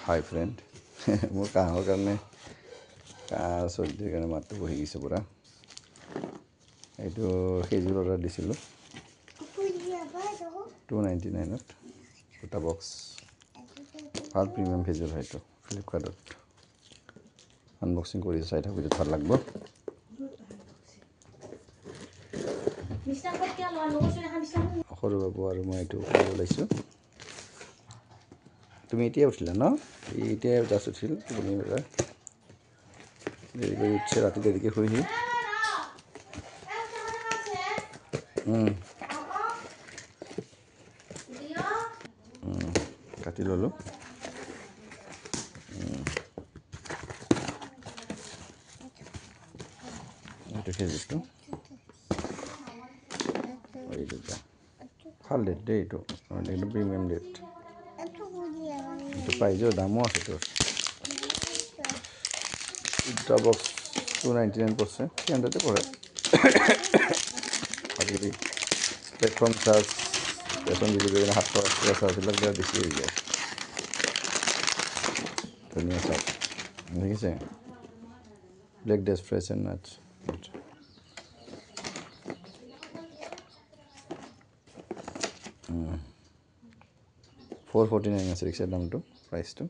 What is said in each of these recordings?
হাই friend মোৰ কাহৰ কাৰণে কাহ চৰ্দিৰ কাৰণে মাতটো বহি গৈছে পূৰা এইটো খেজুৰ অৰ্ডাৰ দিছিলোঁ 299ত দুটা বক্স ভাল প্ৰিমিয়াম খেজুৰ হয় এইটো ফ্লিপকাৰ্টত আনবক্সিং কৰি চাই থাকোঁ ভাল লাগিব সৰু বাবু আৰু মই এইটো খাব ওলাইছোঁ তুমি এতিয়া উঠিলা ন এতিয়া জাষ্ট উঠিল টোপনি পৰা দেৰি কৰি উঠিছে ৰাতি দেৰিকৈ শুইহি কাটি ল'লোঁ এইটো খেজুৰটো এই দুটা ভাল ডেট দেই এইটো একদম প্ৰিমিয়াম ডেট এইটো প্ৰাইজৰ দামো আছে তোৰ দুটা বক্স 299 পড়ছে 300তে পড়ে আজিকালি platform charge cash on delivery 700 চাৰ্জবিলাক দিয়া বেছি হৈ যায় ধুনীয়া চাৰ্জ দেখিছে black dates fresh and nuts 449 আছে ৰিক্সাৰ দামটো প্ৰাইচটো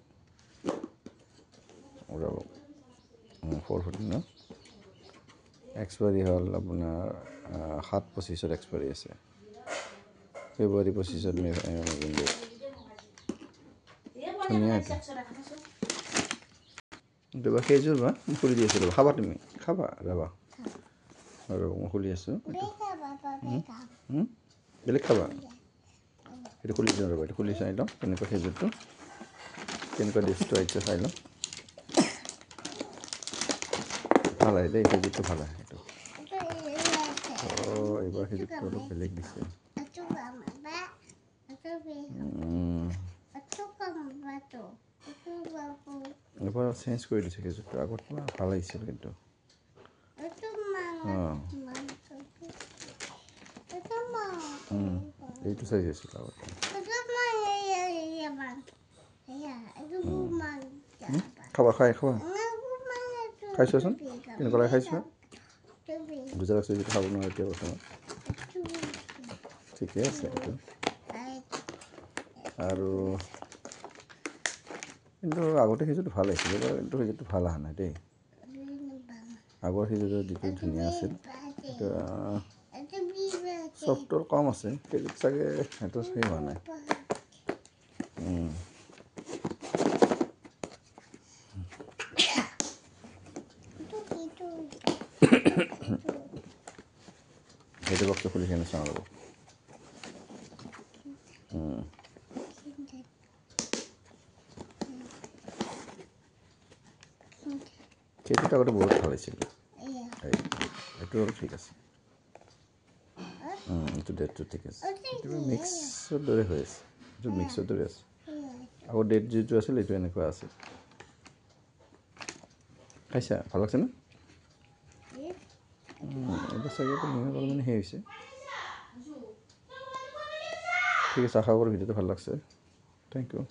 449 এক্সপায়াৰী হ'ল আপোনাৰ 7/25 এক্সপায়াৰী আছে ফেব্ৰুৱাৰী 25 ধুনীয়া এইটো বা খেজুৰ বা মই খুলি দি আছোঁ খাবা তুমি খাবা ৰ'বা আৰু মই খুলি আছোঁ বেলেগ খাবা এইটো খুলি দিওঁ ৰ'বা এইটো খুলি চাই লওঁ কেনেকুৱা খেজুৰটো কেনেকুৱা ডিছটো আহিছে চাই লওঁ ভাল আহে দেই খেজুৰটো ভাল আহে এইটো এইবাৰ খেজুৰটো অলপ বেলেগ দিছে এবাৰ চেঞ্জ কৰি দিছে খেজুৰটো আগত ভাল আহিছিল কিন্তু এইটো চাইজ আছিল আগতে খাবা খাবা খাইছোৱাচোন কেনেকুৱা লাগে খাইছোৱা বুজা লাগছে যিটো খাব নোৱাৰে এতিয়া বৰ্তমান ঠিকে আছে এইটো আৰু কিন্তু আগতে খেজুৰটো ভাল আহিছিল এবাৰ কিন্তু খেজুৰটো ভাল অহা নাই দেই আগৰ খেজুৰটো যিটো ধুনীয়া আছিল চফ্টৰ কম আছে খেজুৰ চাগে সেইটো সেই হোৱা নাই সেইটো বক্সটো খুলি কিনে চাওঁ ৰ'ব খেজুৰটো আগতে বহুত ভাল হৈছিল এইটো অলপ ঠিক আছে এইটো ডেটটো ঠিক আছে এইটো মিক্সৰ দৰে হৈ আছে এইটো মিক্সৰ দৰে আছে আকৌ ডেট যিটো আছিল এইটো এনেকুৱা আছিল খাইছা ভাল লাগছে ন এইটো চাগে অলপমান সেই হৈছে ঠিক আছে আশা কৰোঁ ভিডিঅ'টো ভাল লাগছে থেংক ইউ